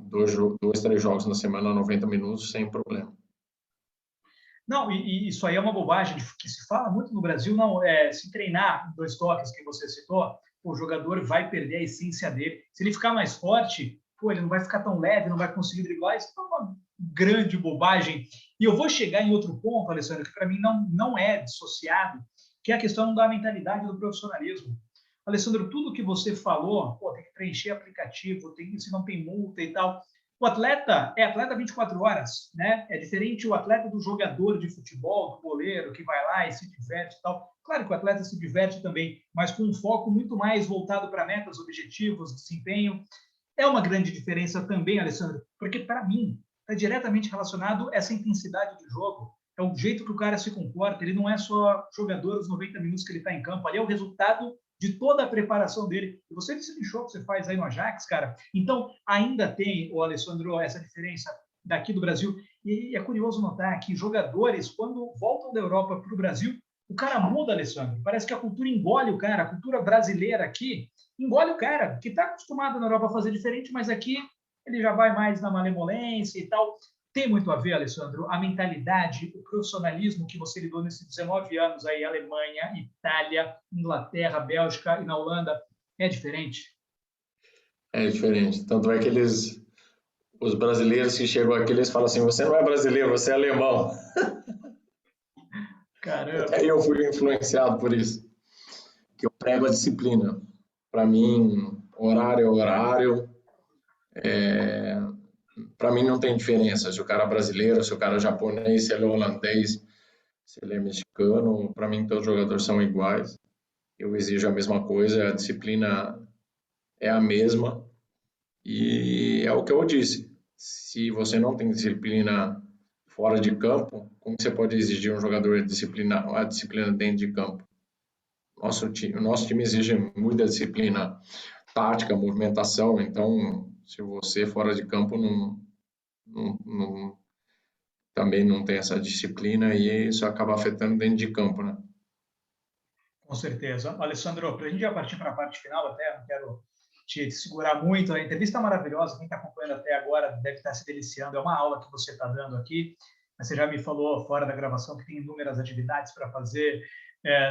dois, três jogos na semana, 90 minutos sem problema. Não, e isso aí é uma bobagem que se fala muito no Brasil, não, se treinar em 2 toques que você citou, o jogador vai perder a essência dele. Se ele ficar mais forte, pô, ele não vai ficar tão leve, não vai conseguir driblar, isso é uma grande bobagem. E eu vou chegar em outro ponto, Alessandro, que para mim não é dissociado, que é a questão da mentalidade do profissionalismo. Alessandro, tudo que você falou, pô, tem que preencher aplicativo, se não tem multa e tal, o atleta é atleta 24 horas, né? É diferente o atleta do jogador de futebol, do goleiro, que vai lá e se diverte e tal. Claro que o atleta se diverte também, mas com um foco muito mais voltado para metas, objetivos, desempenho. É uma grande diferença também, Alessandro, porque para mim está diretamente relacionado essa intensidade de jogo. É o jeito que o cara se comporta. Ele não é só jogador os 90 minutos que ele está em campo. Ali é o resultado de toda a preparação dele. E você disse show que você faz aí no Ajax, cara. Então, ainda tem, o Alessandro, essa diferença daqui do Brasil. E é curioso notar que jogadores, quando voltam da Europa para o Brasil, o cara muda, Alessandro. Parece que a cultura engole o cara. A cultura brasileira aqui engole o cara, que está acostumado na Europa a fazer diferente, mas aqui ele já vai mais na malemolência e tal. Tem muito a ver, Alessandro, a mentalidade, o profissionalismo que você lidou nesses 19 anos aí, Alemanha, Itália, Inglaterra, Bélgica e na Holanda, é diferente? É diferente. Tanto é que os brasileiros que chegam aqui, eles falam assim: você não é brasileiro, você é alemão. Caramba. Até eu fui influenciado por isso, que eu prego a disciplina. Para mim, horário é horário. Para mim não tem diferença se o cara é brasileiro, se o cara é japonês, se ele é holandês, se ele é mexicano. Para mim todos os jogadores são iguais. Eu exijo a mesma coisa, a disciplina é a mesma. E é o que eu disse. Se você não tem disciplina fora de campo, como você pode exigir um jogador a disciplina dentro de campo? O nosso time exige muita disciplina tática, movimentação. Então, se você fora de campo não, também não tem essa disciplina e isso acaba afetando dentro de campo, né? Com certeza. Alessandro, para a gente já partir para a parte final, até não quero te segurar muito, a entrevista é maravilhosa, quem está acompanhando até agora deve estar se deliciando, é uma aula que você está dando aqui, mas você já me falou fora da gravação que tem inúmeras atividades para fazer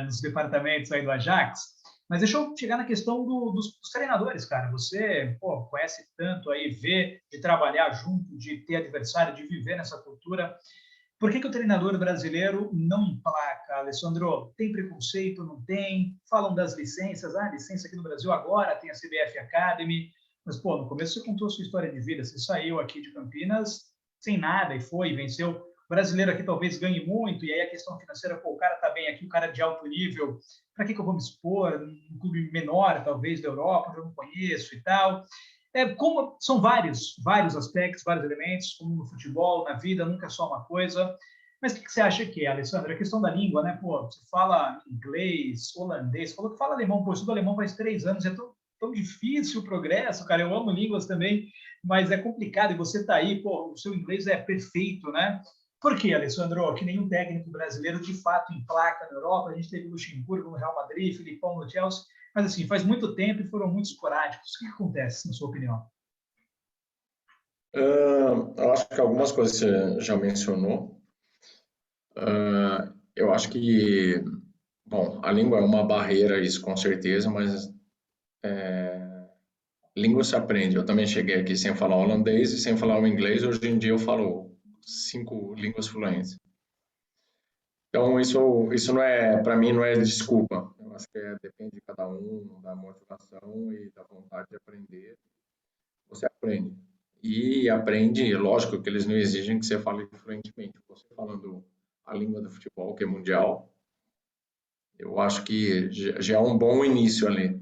nos departamentos aí do Ajax, mas deixa eu chegar na questão dos treinadores, cara, você conhece tanto aí, vê, de trabalhar junto, de ter adversário, de viver nessa cultura. Por que o treinador brasileiro não emplaca, Alessandro? Tem preconceito? Não tem? Falam das licenças. Ah, licença aqui no Brasil agora tem a CBF Academy. Mas, pô, no começo você contou a sua história de vida. Você saiu aqui de Campinas sem nada e foi, e venceu. O brasileiro aqui talvez ganhe muito, e aí a questão financeira, pô, o cara tá bem aqui, o cara é de alto nível, para que eu vou me expor? Um clube menor, talvez, da Europa, que eu não conheço e tal. Como são vários aspectos, vários elementos, como no futebol, na vida, nunca é só uma coisa. Mas o que você acha que é, Alessandra? A questão da língua, né? Pô, você fala inglês, holandês, falou que fala alemão, pô, eu estudo alemão faz 3 anos, é tão difícil o progresso, cara. Eu amo línguas também, mas é complicado e você tá aí, pô, o seu inglês é perfeito, né? Por quê, Alessandro? Que nenhum técnico brasileiro de fato emplaca na Europa. A gente teve Luxemburgo no Real Madrid, Filipão no Chelsea, mas assim, faz muito tempo e foram muito esporádicos. O que acontece, na sua opinião? Eu acho que algumas coisas você já mencionou. Eu acho que, bom, a língua é uma barreira, isso com certeza, mas língua se aprende. Eu também cheguei aqui sem falar holandês e sem falar o inglês. Hoje em dia eu falo 5 línguas fluentes. Então isso não é, para mim, não é desculpa. Eu acho que depende de cada um, da motivação e da vontade de aprender. Você aprende. E aprende, lógico que eles não exigem que você fale fluentemente. Você falando a língua do futebol, que é mundial, eu acho que já é um bom início ali.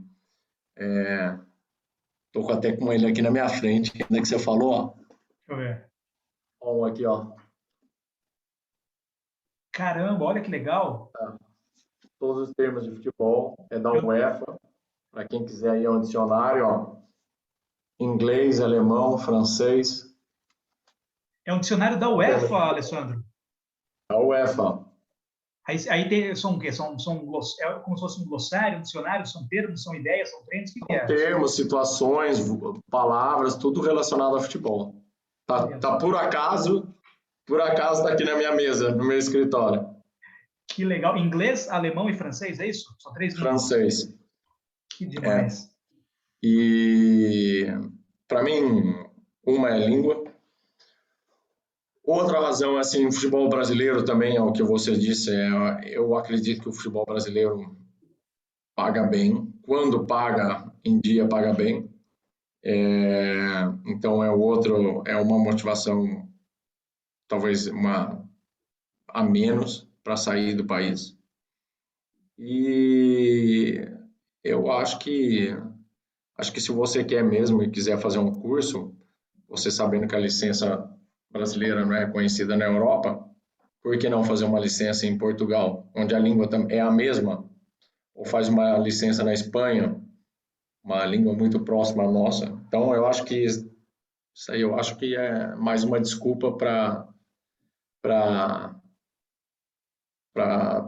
Tô até com ele aqui na minha frente, ainda que você falou, ó. Deixa eu ver. Ó, um aqui, ó. Caramba, olha que legal. Todos os termos de futebol é da Eu- UEFA. Para quem quiser ir ao dicionário, ó, inglês, alemão, francês, É um dicionário da termos de UEFA, futebol. Alessandro. Da UEFA. Aí são o quê? É como se fosse um glossário, um dicionário, são termos, são ideias, são trends, o que São é? termos, situações, palavras, tudo relacionado ao futebol. Olha Tá só, por acaso tá aqui na minha mesa, no meu escritório. que legal. Inglês, alemão e francês, é isso? São três línguas. Francês. Que É. demais. E para mim, uma é língua. Outra razão, assim, o futebol brasileiro também, é o que você disse, eu acredito que o futebol brasileiro paga bem. Quando paga, em dia paga bem. Então é uma motivação, talvez uma a menos para sair do país. E eu acho que se você quer mesmo e quiser fazer um curso, você sabendo que a licença brasileira não é conhecida na Europa, por que não fazer uma licença em Portugal, onde a língua é a mesma? Ou faz uma licença na Espanha, uma língua muito próxima à nossa. Então, eu acho que isso aí eu acho que é mais uma desculpa para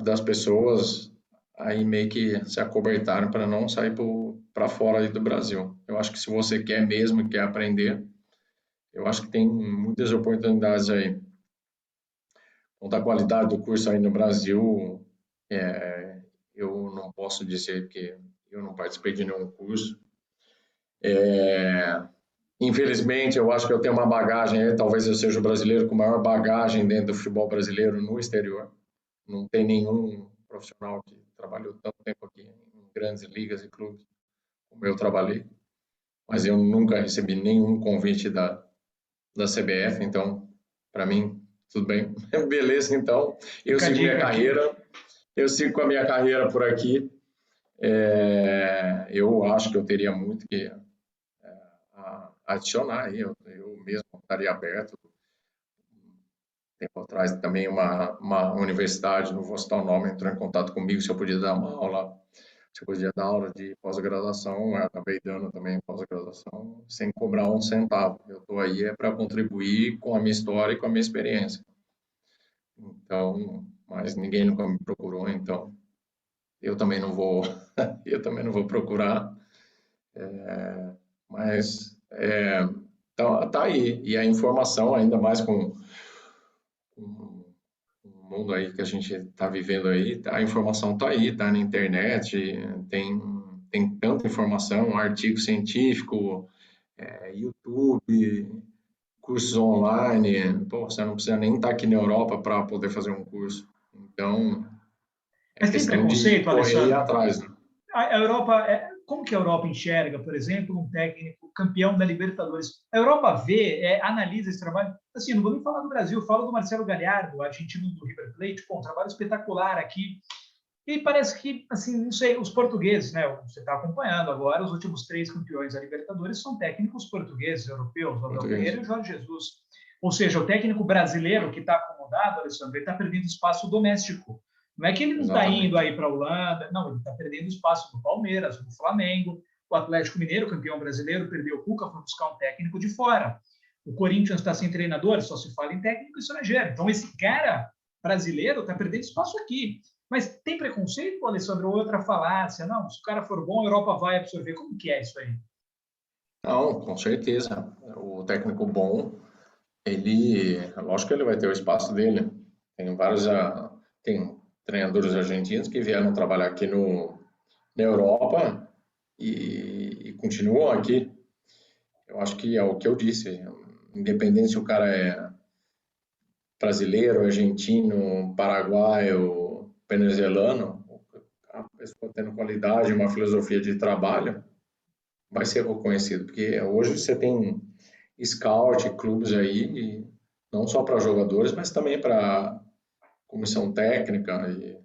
das pessoas aí meio que se acobertarem para não sair para fora aí do Brasil. Eu acho que se você quer mesmo, quer aprender, eu acho que tem muitas oportunidades aí. Quanto à qualidade do curso aí no Brasil, é, eu não posso dizer que eu não participei de nenhum curso. Infelizmente, eu acho que eu tenho uma bagagem aí, talvez eu seja o brasileiro com maior bagagem dentro do futebol brasileiro no exterior. Não tem nenhum profissional que trabalhou tanto tempo aqui em grandes ligas e clubes como eu trabalhei, mas eu nunca recebi nenhum convite da CBF, então, para mim, tudo bem. Beleza, então, eu Fica a sigo minha dica aqui. carreira, eu sigo com a minha carreira por aqui. Eu acho que eu teria muito que adicionar aí, eu mesmo estaria aberto. Tempo atrás também uma universidade, não vou citar o nome, entrou em contato comigo se eu podia dar uma aula, se eu podia dar aula de pós-graduação, eu acabei dando também pós-graduação, sem cobrar um centavo. Eu estou aí para contribuir com a minha história e com a minha experiência. Então, mas ninguém nunca me procurou, então eu também não vou, eu também não vou procurar, mas tá aí. E a informação, ainda mais com o mundo aí que a gente está vivendo aí, a informação está aí, está na internet, tem, tem tanta informação, artigo científico, YouTube, cursos online, pô, você não precisa nem estar aqui na Europa para poder fazer um curso. Então, é Mas tem questão de preconceito, correr aí Alessandro? atrás, né? A Europa, como que a Europa enxerga, por exemplo, um técnico campeão da Libertadores? A Europa vê, analisa esse trabalho. Assim, não vou nem falar do Brasil, falo do Marcelo Gallardo, argentino do River Plate, pô, um trabalho espetacular aqui. E parece que, assim, não sei, os portugueses, né? Você está acompanhando agora, os últimos três campeões da Libertadores são técnicos portugueses, europeus, o Abel Português. Ferreira e o Jorge Jesus. Ou seja, o técnico brasileiro que está acomodado, Alessandro, ele está perdendo espaço doméstico. Não é que ele não está indo Exatamente. aí para a Holanda, não, ele está perdendo espaço do Palmeiras, do Flamengo, o Atlético Mineiro, campeão brasileiro, perdeu o Cuca, foi buscar um técnico de fora. O Corinthians está sem treinador, só se fala em técnico estrangeiro. Então, esse cara brasileiro está perdendo espaço aqui. Mas tem preconceito, Alessandro, ou outra falácia? Não, se o cara for bom, a Europa vai absorver. Como que é isso aí? Não, com certeza. O técnico bom, lógico que ele vai ter o espaço dele. Tem vários, tem treinadores argentinos que vieram trabalhar aqui na Europa e continuam aqui. Eu acho que é o que eu disse, independente se o cara é brasileiro, argentino, paraguaio, venezuelano, a pessoa tendo qualidade, uma filosofia de trabalho, vai ser reconhecido, porque hoje você tem scout, clubes aí, não só para jogadores, mas também para comissão técnica, e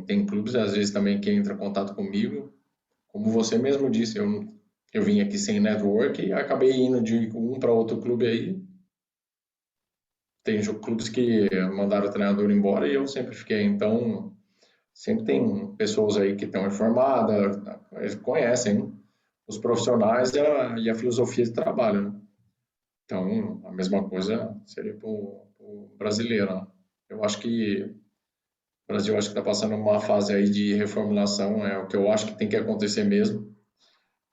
tem clubes às vezes também que entram em contato comigo, como você mesmo disse, eu vim aqui sem network e acabei indo de um para outro clube aí, tem clubes que mandaram o treinador embora e eu sempre fiquei. Então, sempre tem pessoas aí que estão informadas, eles conhecem os profissionais e a filosofia de trabalho, né? Então, a mesma coisa seria para o brasileiro, né? Eu acho que o Brasil está passando uma fase aí de reformulação, é o que eu acho que tem que acontecer mesmo.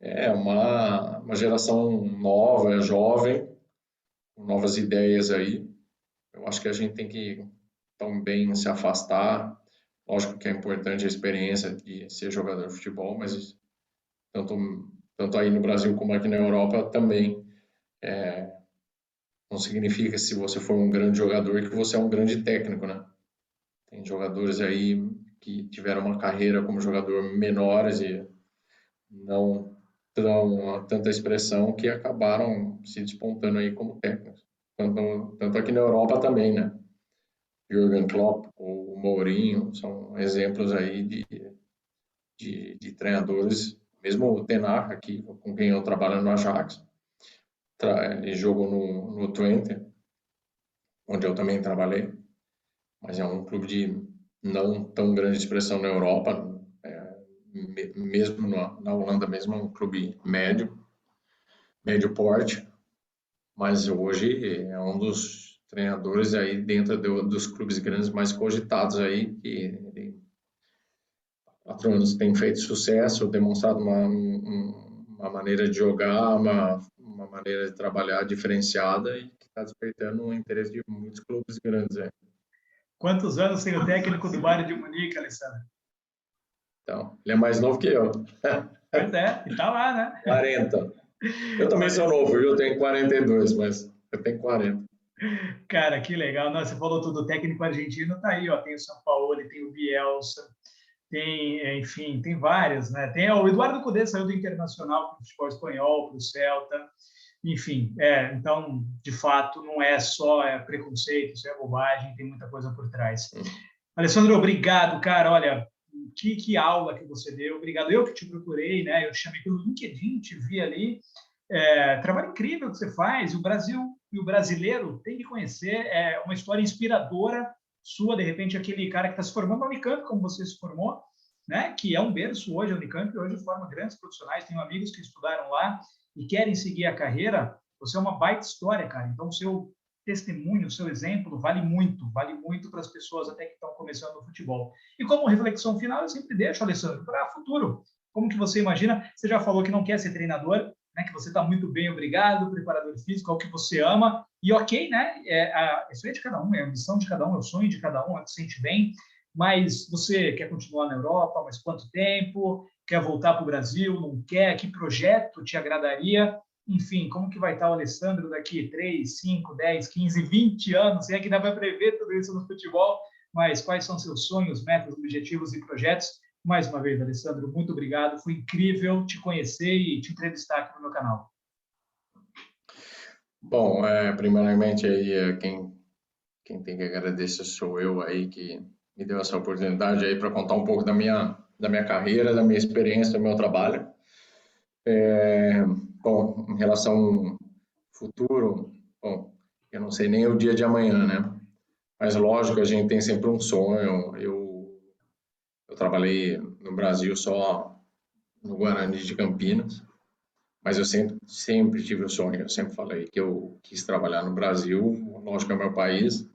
É uma geração nova, jovem, com novas ideias aí. Eu acho que a gente tem que também se afastar. Lógico que é importante a experiência de ser jogador de futebol, mas tanto aí no Brasil como aqui na Europa também não significa, se você for um grande jogador, que você é um grande técnico, né? Tem jogadores aí que tiveram uma carreira como jogador menores e não tanta expressão que acabaram se despontando aí como técnicos. Tanto aqui na Europa também, né? Jürgen Klopp, o Mourinho, são exemplos aí de treinadores, mesmo o Ten Hag aqui, com quem eu trabalho no Ajax, ele jogou no Twente, onde eu também trabalhei, mas é um clube de não tão grande expressão na Europa, mesmo na Holanda mesmo, é um clube médio porte, mas hoje é um dos treinadores aí dentro dos clubes grandes mais cogitados aí, que 4 anos tem feito sucesso, demonstrado uma maneira de jogar, uma maneira de trabalhar diferenciada e que está despertando o interesse de muitos clubes grandes aí. Quantos anos tem o técnico do Bayern de Munique, Alessandro? Então, ele é mais novo que eu. Pois é, e tá lá, né? 40. Eu também sou novo, viu? Eu tenho 42, mas eu tenho 40. Cara, que legal. Nossa, você falou tudo, o técnico argentino tá aí, ó. Tem o Sampaoli, tem o Bielsa, tem, enfim, tem vários, né? Tem o Eduardo Cudê, saiu do Internacional para o futebol espanhol, para o Celta. Enfim, então, de fato, não é só preconceito, isso é bobagem, tem muita coisa por trás. Alessandro, obrigado, cara. Olha, que aula que você deu. Obrigado. Eu que te procurei, né? Eu te chamei pelo LinkedIn, te vi ali. Trabalho incrível que você faz. O Brasil e o brasileiro tem que conhecer. É uma história inspiradora sua, de repente, aquele cara que está se formando na Unicamp, como você se formou, né? Que é um berço hoje, a Unicamp hoje forma grandes profissionais. Tenho amigos que estudaram lá e querem seguir a carreira. Você é uma baita história, cara. Então, o seu testemunho, o seu exemplo vale muito para as pessoas até que estão começando no futebol. E como reflexão final, eu sempre deixo, Alessandro, para o futuro. Como que você imagina? Você já falou que não quer ser treinador, né? Que você está muito bem, obrigado, preparador físico, é o que você ama, e ok, né? Isso é de cada um, é a missão de cada um, é o sonho de cada um, é o que se sente bem, mas você quer continuar na Europa, mas quanto tempo? Quer voltar para o Brasil? Não quer? Que projeto te agradaria? Enfim, como que vai estar o Alessandro daqui 3, 5, 10, 15, 20 anos? Se é que dá para prever tudo isso no futebol, mas quais são seus sonhos, metas, objetivos e projetos? Mais uma vez, Alessandro, muito obrigado. Foi incrível te conhecer e te entrevistar aqui no meu canal. Bom, primeiramente aí quem tem que agradecer sou eu aí que me deu essa oportunidade aí para contar um pouco da minha carreira, da minha experiência, do meu trabalho. Bom, em relação ao futuro, bom, eu não sei nem o dia de amanhã, né? Mas lógico, a gente tem sempre um sonho. Eu trabalhei no Brasil só no Guarani de Campinas, mas eu sempre tive o sonho. Eu sempre falei que eu quis trabalhar no Brasil, lógico que é meu país,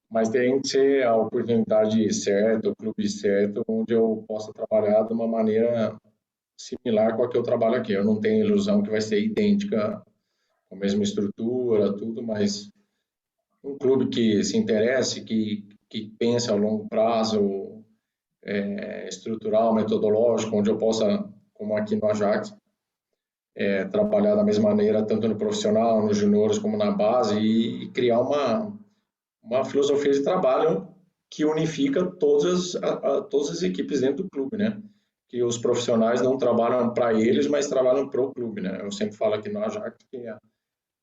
mas tem que ser a oportunidade certa, o clube certo, onde eu possa trabalhar de uma maneira similar com a que eu trabalho aqui. Eu não tenho ilusão que vai ser idêntica, com a mesma estrutura, tudo, mas um clube que se interesse, que pense a longo prazo, estrutural, metodológico, onde eu possa, como aqui no Ajax, trabalhar da mesma maneira, tanto no profissional, nos juniores, como na base, e criar uma filosofia de trabalho que unifica todas as equipes dentro do clube, né? Que os profissionais não trabalham para eles, mas trabalham para o clube, né? Eu sempre falo aqui no Ajax que a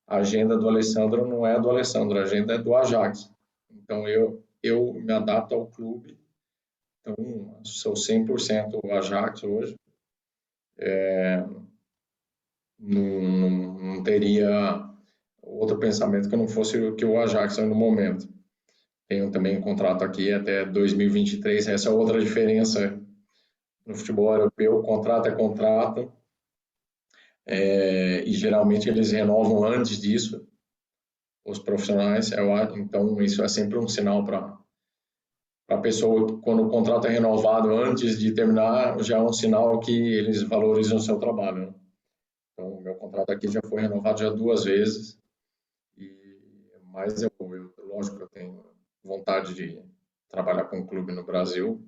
agenda do Alessandro não é do Alessandro, a agenda é do Ajax. Então eu me adapto ao clube, então sou 100% Ajax hoje. Não teria outro pensamento que não fosse o que o Ajax é no momento. Tenho também um contrato aqui até 2023, essa é outra diferença no futebol europeu, o contrato é contrato, e geralmente eles renovam antes disso, os profissionais, então isso é sempre um sinal para a pessoa, quando o contrato é renovado antes de terminar, já é um sinal que eles valorizam o seu trabalho, né? Então, o meu contrato aqui já foi renovado já 2 vezes, mas lógico que eu tenho vontade de trabalhar com um clube no Brasil,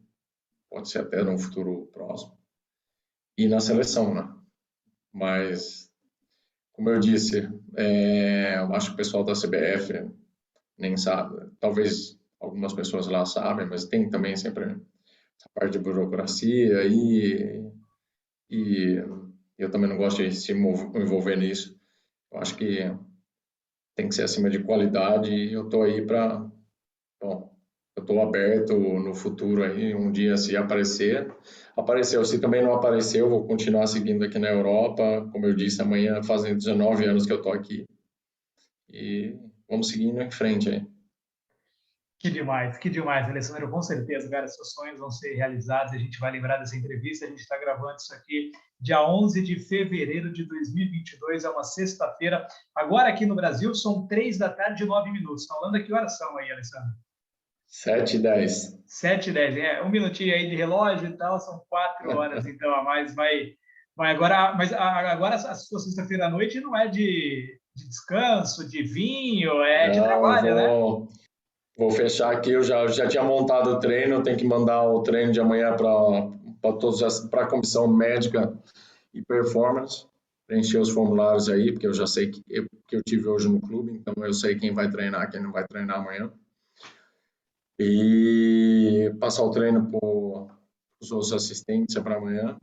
pode ser até num futuro próximo, e na seleção, né? Mas, como eu disse, eu acho que o pessoal da CBF nem sabe, talvez algumas pessoas lá sabem, mas tem também sempre essa parte de burocracia e eu também não gosto de se envolver nisso. Eu acho que tem que ser acima de qualidade e eu estou aí para, bom, eu estou aberto no futuro aí, um dia se aparecer, apareceu. Se também não apareceu, eu vou continuar seguindo aqui na Europa. Como eu disse, amanhã fazem 19 anos que eu estou aqui e vamos seguindo em frente aí. Que demais, Alessandro. Com certeza, cara, seus sonhos vão ser realizados. A gente vai lembrar dessa entrevista. A gente está gravando isso aqui dia 11 de fevereiro de 2022, é uma sexta-feira. Agora aqui no Brasil são 3 da tarde e 9 minutos. Falando que horas são aí, Alessandro? 7h10. 7h10, um minutinho aí de relógio e tal, são 4 horas, então, a mais vai agora, mas agora a sua sexta-feira à noite não é de descanso, de vinho, é de trabalho, né? Vou fechar aqui, eu já tinha montado o treino, eu tenho que mandar o treino de amanhã para a comissão médica e performance, preencher os formulários aí, porque eu já sei que eu tive hoje no clube, então eu sei quem vai treinar, quem não vai treinar amanhã. E passar o treino para os outros assistentes para amanhã,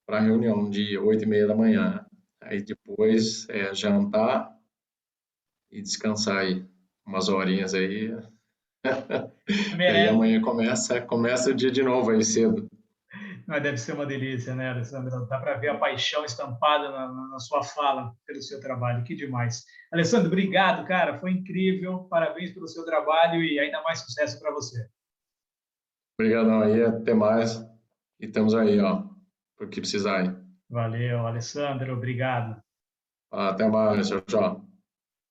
para a reunião de 8h30 da manhã. Aí depois jantar e descansar aí umas horinhas aí. E aí amanhã começa o dia de novo aí cedo. Mas deve ser uma delícia, né, Alessandro? Dá para ver a paixão estampada na sua fala pelo seu trabalho. Que demais. Alessandro, obrigado, cara. Foi incrível. Parabéns pelo seu trabalho e ainda mais sucesso para você. Obrigadão aí, até mais. E estamos aí, ó, por que precisar aí. Valeu, Alessandro. Obrigado. Até mais, tchau, tchau.